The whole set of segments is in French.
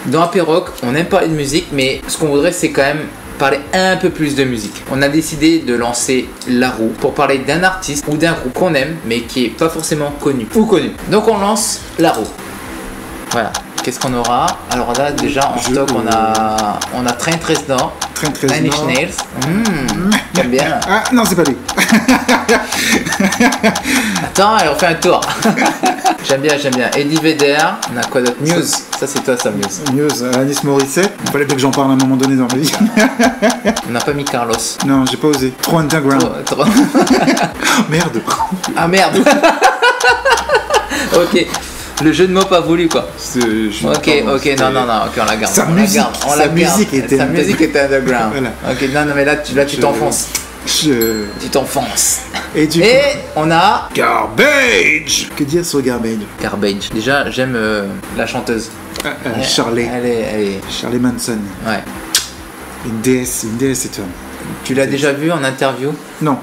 Dans AP Rock, on aime parler de musique, mais ce qu'on voudrait, c'est quand même parler un peu plus de musique. On a décidé de lancer La Roue pour parler d'un artiste ou d'un groupe qu'on aime, mais qui est pas forcément connu ou connu. Donc on lance La Roue. Voilà. Qu'est-ce qu'on aura? Alors là, déjà en stock, on a Train 13 Nord, Nine Inch Nails. J'aime bien. Ah non, c'est pas lui. Attends, elle refait un tour. J'aime bien. Eddie Vedder. On a quoi d'autre? Muse. Ça, c'est toi, ça, Muse. Muse, Alanis Morissette. Il fallait bien que j'en parle à un moment donné dans ma vie. On n'a pas mis Carlos. Non, j'ai pas osé. Trop underground. Trop. Merde. Ah merde. Ok. Le jeu de mots pas voulu quoi. Ok, non, ok, on la garde. Sa musique était underground. Voilà. Ok, non, mais là tu t'enfonces. Tu t'enfonces. Et on a Garbage. Que dire sur Garbage? Garbage. Déjà, j'aime la chanteuse. Charlie. Elle est... Charlie Manson. Ouais. Une déesse c'est toi. Tu l'as déjà vue en interview? Non.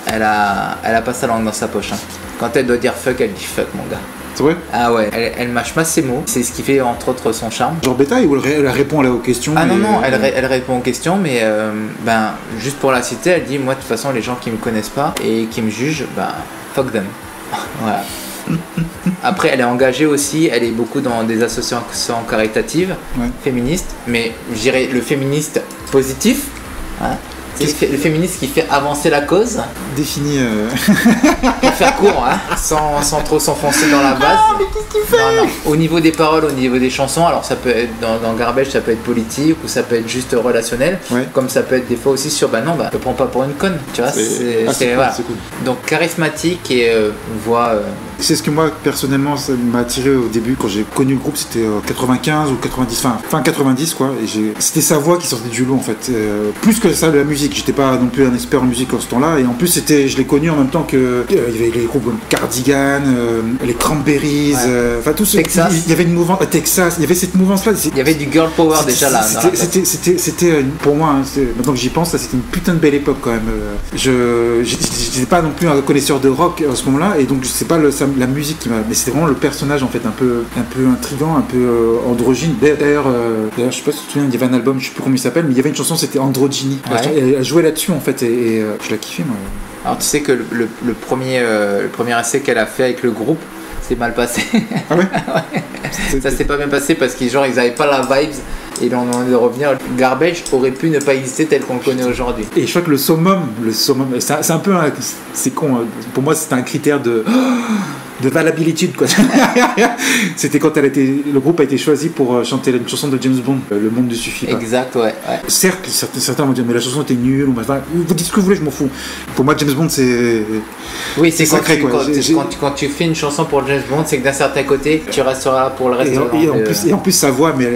Elle a pas sa langue dans sa poche. Hein. Quand elle doit dire fuck, elle dit fuck, mon gars. C'est vrai? Ah ouais, elle mâche pas ses mots. C'est ce qui fait entre autres son charme. Genre bétail ou elle répond aux questions? Ah non, elle répond aux questions, mais juste pour la citer, elle dit moi de toute façon les gens qui me connaissent pas et qui me jugent, fuck them. Voilà. Après, elle est engagée aussi, elle est beaucoup dans des associations caritatives, féministes, mais je dirais le féministe positif. Hein. Le féministe qui fait avancer la cause. Défini. Pour faire court, hein, sans trop s'enfoncer dans la base. Ah, mais qu'est-ce qu'il fait? Non. Au niveau des paroles, au niveau des chansons, alors ça peut être dans Garbage, ça peut être politique ou ça peut être juste relationnel. Ouais. Comme ça peut être des fois aussi sur te prends pas pour une conne. Tu vois, c'est voilà. Cool. Donc charismatique et voix. C'est ce que moi personnellement ça m'a attiré au début quand j'ai connu le groupe, c'était 95 ou 90, fin 90 quoi. Et c'était sa voix qui sortait du lot en fait. Plus que ça de la musique. J'étais pas non plus un expert en musique en ce temps-là, et en plus je l'ai connu en même temps que il y avait les groupes comme Cardigan, les Cranberries, tout ce Texas. Il y avait une mouvance Texas, il y avait cette mouvance-là. Il y avait du girl power déjà là. C'était pour moi, maintenant que j'y pense, c'était une putain de belle époque quand même. J'étais pas non plus un connaisseur de rock à ce moment-là, et donc c'est pas la musique qui m'a, mais c'était vraiment le personnage en fait un peu intriguant, un peu androgyne. D'ailleurs, je sais pas si tu te souviens, il y avait un album, je sais plus comment il s'appelle, mais il y avait une chanson, c'était Androgyny. Elle jouait là-dessus en fait, et je la kiffais moi. Alors tu sais que le premier essai qu'elle a fait avec le groupe s'est mal passé. Ah ouais. Ouais. Ça s'est pas bien passé parce qu'ils avaient pas la vibes et ils ont demandé de revenir. Garbage aurait pu ne pas exister tel qu'on le connaît aujourd'hui. Et je crois que le summum, c'est un peu c'est con, pour moi c'était un critère de valabilité quoi. C'était quand le groupe a été choisi pour chanter une chanson de James Bond, Le Monde ne suffit pas. Exact, ouais. Certes, certains vont dire mais la chanson était nulle, vous dites ce que vous voulez, je m'en fous. Pour moi James Bond c'est... Oui, c'est sacré quand tu fais une chanson pour James Bond, c'est que d'un certain côté tu resteras là pour le reste de et en plus sa voix, mais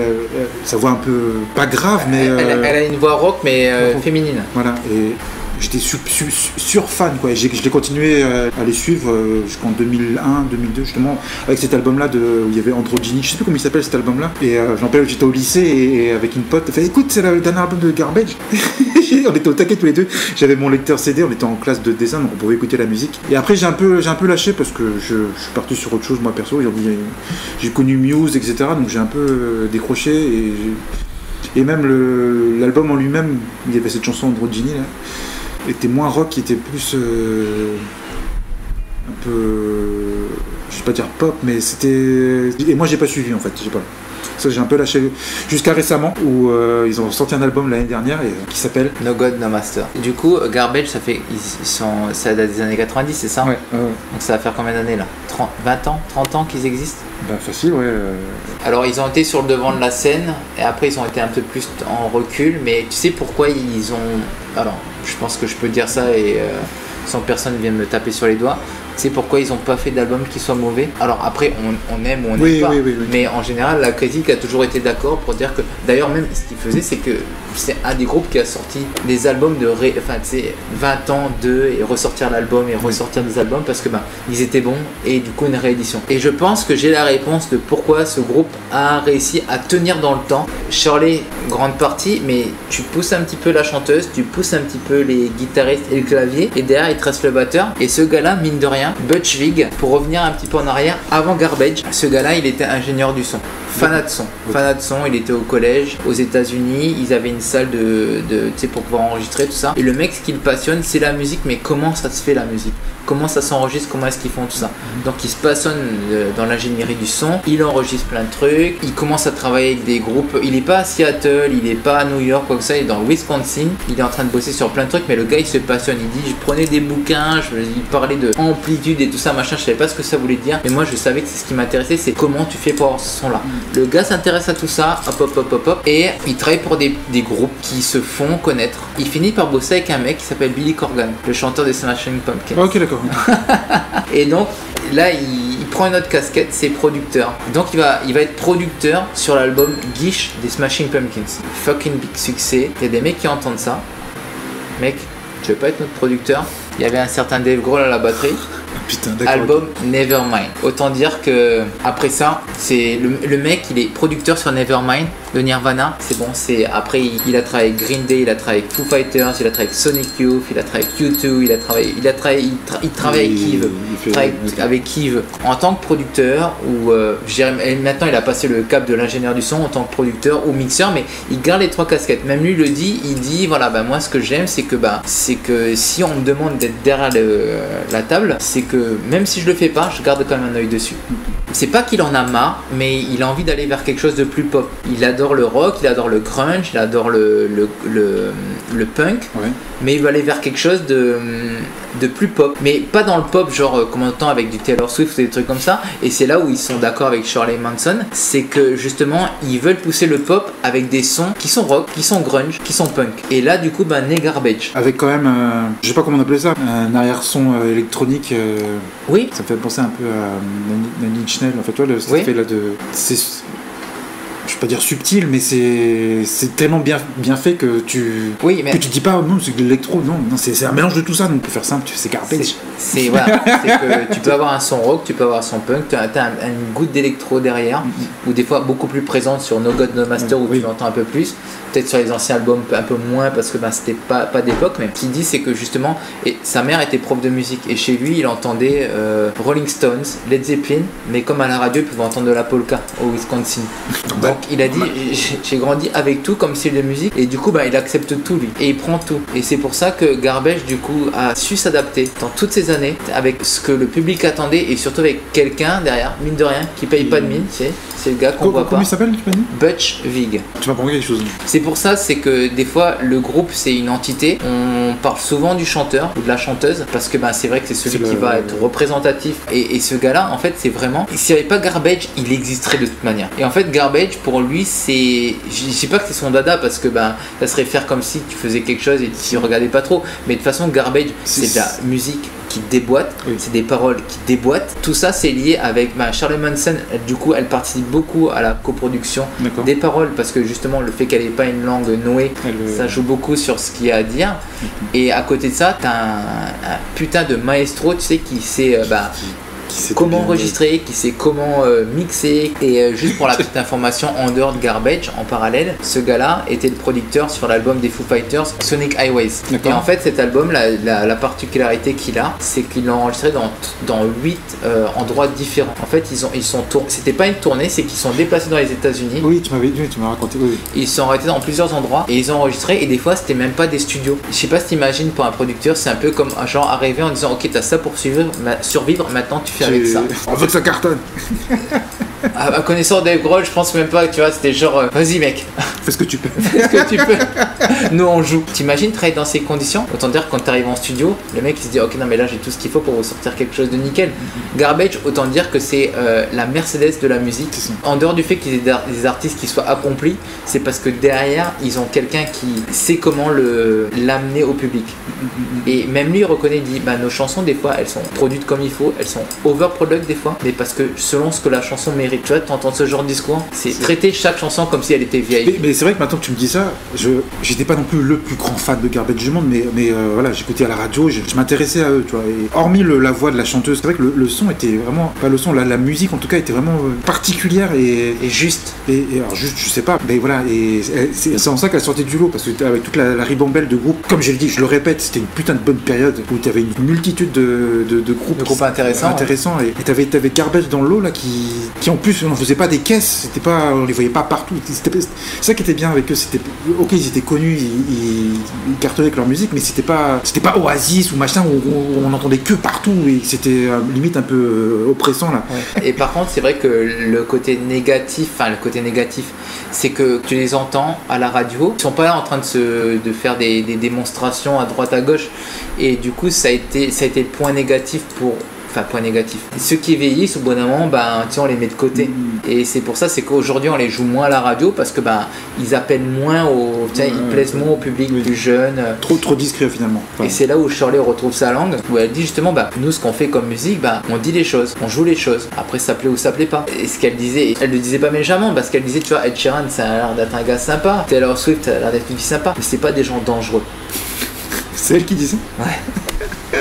sa voix un peu pas grave, mais elle a une voix rock mais féminine. Voilà, et j'étais sur fan quoi. Je l'ai continué à les suivre jusqu'en 2001, 2002 justement, avec cet album là où il y avait Androgyny, je sais plus comment il s'appelle cet album là, et je me rappelle j'étais au lycée et avec une pote elle fait écoute c'est le dernier album de Garbage. On était au taquet tous les deux, j'avais mon lecteur CD, on était en classe de dessin donc on pouvait écouter la musique, et après j'ai un peu lâché parce que je suis parti sur autre chose moi perso, j'ai connu Muse etc, donc j'ai un peu décroché, et même l'album en lui-même, il y avait cette chanson Androgyny là, était moins rock, qui était plus un peu, je vais pas dire pop, mais c'était, et moi j'ai pas suivi en fait, ça j'ai un peu lâché jusqu'à récemment où ils ont sorti un album l'année dernière qui s'appelle No God No Master. Et du coup Garbage ça date des années 90, c'est ça? Ouais. Donc ça va faire combien d'années là? 20 ans, 30 ans qu'ils existent? Facile, ouais. Alors ils ont été sur le devant de la scène et après ils ont été un peu plus en recul, mais tu sais pourquoi ils ont... Alors je pense que je peux dire ça et sans personne vient me taper sur les doigts. C'est pourquoi ils n'ont pas fait d'album qui soit mauvais. Alors après, on aime ou on n'aime pas. Oui. Mais en général, la critique a toujours été d'accord pour dire que... D'ailleurs, même ce qu'il faisait, c'est que c'est un des groupes qui a sorti des albums de... Enfin, tu sais, 20 ans et ressortir l'album et ressortir des albums parce que ils étaient bons et du coup une réédition. Et je pense que j'ai la réponse de pourquoi ce groupe a réussi à tenir dans le temps. Shirley, grande partie, mais tu pousses un petit peu la chanteuse, tu pousses un petit peu les guitaristes et le clavier, et derrière il te reste le batteur. Et ce gars-là, mine de rien, Butch Vig, pour revenir un petit peu en arrière, avant Garbage, ce gars-là il était ingénieur du son. fanat de son. Fanat de son, il était au collège aux États-Unis, ils avaient une salle tu sais, pour pouvoir enregistrer tout ça. Et le mec, ce qui le passionne, c'est la musique, mais comment ça se fait la musique? Comment ça s'enregistre, comment est-ce qu'ils font tout ça. Donc il se passionne dans l'ingénierie du son, il enregistre plein de trucs, il commence à travailler avec des groupes, il est pas à Seattle, il est pas à New York, quoi que ça, il est dans le Wisconsin, il est en train de bosser sur plein de trucs, mais le gars il se passionne, il dit je prenais des bouquins, il parlait de amplitude et tout ça, machin, je savais pas ce que ça voulait dire, mais moi je savais que c'est ce qui m'intéressait, c'est comment tu fais pour avoir ce son là. Le gars s'intéresse à tout ça, hop, et il travaille pour des groupes qui se font connaître. Il finit par bosser avec un mec qui s'appelle Billy Corgan, le chanteur des Smashing Pumpkins. Ok, d'accord. Et donc là il prend une autre casquette, c'est producteur. Donc il va être producteur sur l'album Gish des Smashing Pumpkins. Fucking big succès. Il y a des mecs qui entendent ça. Mec, tu veux pas être notre producteur? Il y avait un certain Dave Grohl à la batterie. Putain, d'accord. Album Nevermind. Autant dire que après ça, c'est le mec, il est producteur sur Nevermind de Nirvana. C'est bon, c'est après il a travaillé avec Green Day, il a travaillé avec Foo Fighters, il a travaillé avec Sonic Youth, il a travaillé avec U2, il travaille avec Kiv. Avec Kiv en tant que producteur ou je dirais maintenant il a passé le cap de l'ingénieur du son en tant que producteur ou mixeur, mais il garde les trois casquettes. Même lui le dit, il dit voilà moi ce que j'aime c'est que si on me demande d'être derrière la table, c'est que même si je le fais pas, je garde quand même un œil dessus. C'est pas qu'il en a marre, mais il a envie d'aller vers quelque chose de plus pop. Il adore le rock, il adore le grunge, il adore le punk, ouais. Mais il va aller vers quelque chose de plus pop. Mais pas dans le pop genre comme on entend avec du Taylor Swift ou des trucs comme ça. Et c'est là où ils sont d'accord avec Shirley Manson, c'est que justement ils veulent pousser le pop avec des sons qui sont rock, qui sont grunge, qui sont punk. Et là du coup naît Garbage. Avec quand même, je sais pas comment on appelait ça, un arrière-son électronique. Oui. Ça me fait penser un peu à Nine Inch Nails. En fait, toi, le fait là de, je vais pas dire subtil, mais c'est tellement bien fait que tu dis pas non c'est de l'électro, non c'est un mélange de tout ça, donc pour faire simple c'est Garbage. C'est que tu peux avoir un son rock, tu peux avoir un son punk, tu as une goutte d'électro derrière, ou des fois beaucoup plus présente sur No God No Master où tu l'entends un peu plus, peut-être sur les anciens albums un peu moins parce que c'était pas d'époque, mais ce qu'il dit c'est que justement sa mère était prof de musique et chez lui il entendait Rolling Stones, Led Zeppelin, mais comme à la radio il pouvait entendre de la polka au Wisconsin. Donc il a dit j'ai grandi avec tout comme style de musique et du coup il accepte tout lui et il prend tout, et c'est pour ça que Garbage du coup a su s'adapter dans toutes ces années avec ce que le public attendait et surtout avec quelqu'un derrière, mine de rien, qui paye pas de mine, c'est le gars qu'on voit pas. Comment il s'appelle, tu m'as dit? Butch Vig. Tu m'as parlé quelque chose. C'est pour ça, c'est que des fois le groupe c'est une entité, on parle souvent du chanteur ou de la chanteuse parce que c'est vrai que c'est celui qui va être représentatif et ce gars là en fait c'est vraiment, s'il n'y avait pas Garbage il existerait de toute manière, et en fait Garbage pour lui c'est, je dis pas que c'est son dada parce que ça serait faire comme si tu faisais quelque chose et tu regardais pas trop, mais de toute façon Garbage c'est de la musique qui déboîte, c'est des paroles qui déboîtent, tout ça c'est lié avec Shirley Manson, du coup elle participe beaucoup à la coproduction des paroles parce que justement le fait qu'elle n'ait pas une langue nouée ça joue beaucoup sur ce qu'il y a à dire, et à côté de ça t'as un putain de maestro tu sais qui sait comment enregistrer, qui sait comment mixer, et juste pour la petite information en dehors de Garbage en parallèle, ce gars là était le producteur sur l'album des Foo Fighters Sonic Highways, et en fait cet album la particularité qu'il a c'est qu'il l'a enregistré dans 8 endroits différents. En fait ils sont c'était pas une tournée, c'est qu'ils sont déplacés dans les États-Unis. Oui tu m'as raconté. Oui. Ils sont arrêtés dans plusieurs endroits et ils ont enregistré, et des fois c'était même pas des studios. Je sais pas si t'imagines pour un producteur c'est un peu comme genre arriver en disant ok t'as ça pour survivre, maintenant tu fais avec ça. On veut que ça cartonne. À connaissant Dave Grohl, je pense même pas, tu vois, c'était genre vas-y mec, fais ce que tu peux. Fais ce que tu peux. Nous on joue. T'imagines travailler dans ces conditions? Autant dire quand t'arrives en studio, le mec il se dit ok non mais là j'ai tout ce qu'il faut pour vous sortir quelque chose de nickel. Garbage, autant dire que c'est la Mercedes de la musique. En dehors du fait qu'ils aient des artistes qui soient accomplis, c'est parce que derrière ils ont quelqu'un qui sait comment l'amener au public. Et même lui il reconnaît, il dit nos chansons des fois elles sont produites comme il faut, elles sont overproduct des fois, mais parce que selon ce que la chanson mérite. Tu vois, t'entends ce genre de discours, c'est traiter chaque chanson comme si elle était vieille. Mais c'est vrai que maintenant que tu me dis ça, j'étais pas non plus le plus grand fan de Garbage du monde, mais voilà, j'écoutais à la radio, je m'intéressais à eux, tu vois. Et hormis la voix de la chanteuse, c'est vrai que le son était vraiment, pas le son, la musique en tout cas était vraiment particulière et juste. Et alors juste, je sais pas, mais voilà, et c'est en ça qu'elle sortait du lot, parce que avec toute la ribambelle de groupes, comme je le dis, je le répète, c'était une putain de bonne période où t'avais une multitude de groupes intéressants et t'avais Garbage dans le lot là qui en plus, on faisait pas des caisses, c'était pas, on les voyait pas partout. C'est ça qui était bien avec eux. C'était, ok, ils étaient connus, ils cartonnaient avec leur musique, mais c'était pas Oasis ou machin où on entendait que partout et c'était limite un peu oppressant là. Ouais. Et par contre, c'est vrai que le côté négatif, c'est que tu les entends à la radio, ils sont pas là en train de faire des démonstrations à droite à gauche, et du coup ça a été le point négatif pour. Enfin, point négatif. Ceux qui vieillissent, au bout d'un moment, on les met de côté. Et c'est pour ça, c'est qu'aujourd'hui, on les joue moins à la radio parce que ils appellent moins ils plaisent moins au public plus jeune. Trop discret finalement. Et c'est là où Shirley retrouve sa langue, où elle dit justement, nous, ce qu'on fait comme musique, on dit les choses, on joue les choses. Après, ça plaît ou ça plaît pas. Et ce qu'elle disait, elle le disait pas méchamment, parce qu'elle disait, tu vois, Ed Sheeran, ça a l'air d'être un gars sympa. Taylor Swift, ça a l'air d'être une fille sympa. Mais c'est pas des gens dangereux. C'est elle qui dit ça? Ouais.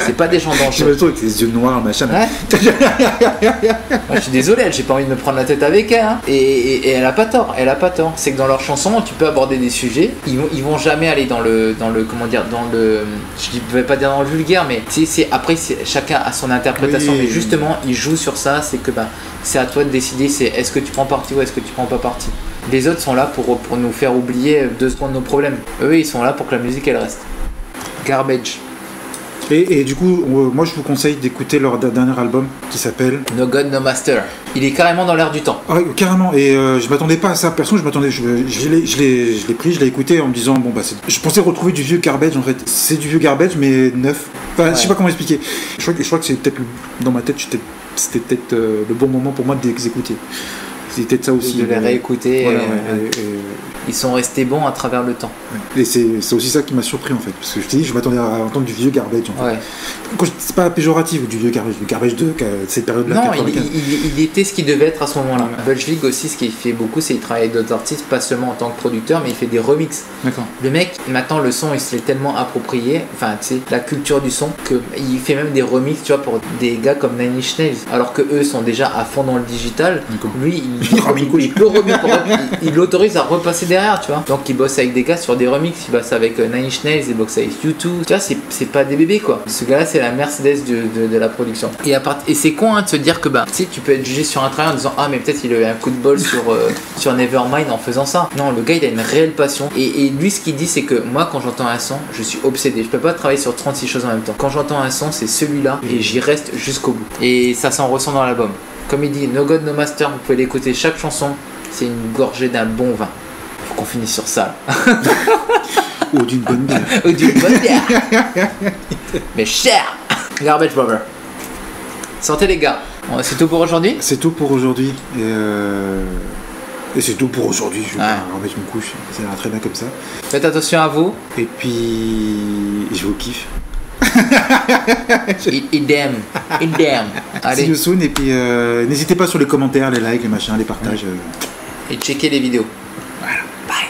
C'est pas des gens dangereux. Je me trouve avec les yeux noirs, machin. Ouais. Moi, je suis désolé, j'ai pas envie de me prendre la tête avec elle. Hein. Et elle a pas tort. C'est que dans leurs chansons, tu peux aborder des sujets. Ils vont jamais aller dans le comment dire, je vais pas dire dans le vulgaire, mais après chacun a son interprétation. Oui. Mais justement, ils jouent sur ça. C'est que c'est à toi de décider. C'est est-ce que tu prends parti ou est-ce que tu prends pas parti. Les autres sont là pour nous faire oublier 2 secondes nos problèmes. Eux, ils sont là pour que la musique elle reste. Garbage. Et du coup, moi je vous conseille d'écouter leur dernier album qui s'appelle No God No Master. Il est carrément dans l'air du temps. Ah, carrément. Et je m'attendais pas à ça. Perso, je l'ai pris, je l'ai écouté en me disant je pensais retrouver du vieux garbage en fait. C'est du vieux garbage mais neuf. Enfin, ouais. Je sais pas comment expliquer. Je crois que c'est peut-être dans ma tête, c'était peut-être le bon moment pour moi de les écouter. C'est peut-être ça aussi. De les réécouter. Voilà, ils sont restés bons à travers le temps. Ouais. Et c'est aussi ça qui m'a surpris en fait. Parce que je te dis, je m'attendais à entendre du vieux garbage en fait. Ouais. C'est pas péjoratif du vieux garbage, du garbage de cette période-là. Non, il était ce qu'il devait être à ce moment-là. Ouais. Butch Vig aussi, ce qu'il fait beaucoup, c'est qu'il travaille avec d'autres artistes, pas seulement en tant que producteur, mais il fait des remixes. D'accord. Le mec, maintenant le son, il se l'est tellement approprié, enfin tu sais, la culture du son, qu'il fait même des remixes, tu vois, pour des gars comme Nine Inch Nails. Alors que eux sont déjà à fond dans le digital. Lui, il l'autorise à repasser derrière, tu vois. Donc il bosse avec des gars sur des remixes, il bosse avec Nine Inch Nails, il bosse avec U2, tu vois, c'est pas des bébés quoi. Ce gars-là, c'est la Mercedes de la production. Et c'est con de se dire que tu sais, tu peux être jugé sur un travail en disant mais peut-être il a eu un coup de bol sur Nevermind en faisant ça. Non, le gars il a une réelle passion. Et lui, ce qu'il dit, c'est que moi, quand j'entends un son, je suis obsédé. Je peux pas travailler sur 36 choses en même temps. Quand j'entends un son, c'est celui-là et j'y reste jusqu'au bout. Et ça s'en ressent dans l'album. Comme il dit, No God No Master, vous pouvez l'écouter, chaque chanson, c'est une gorgée d'un bon vin. Faut qu'on finisse sur ça. Ou d'une bonne bière. Mais cher. Garbage Brother. Santé les gars. C'est tout pour aujourd'hui. C'est tout pour aujourd'hui. Et c'est tout pour aujourd'hui. Je vais pas remettre une couche. Ça ira très bien comme ça. Faites attention à vous. Et puis, je vous kiffe. Idem. See you soon. Et puis n'hésitez pas sur les commentaires, les likes, les machins, les partages. Et checkez les vidéos. Voilà. Bye.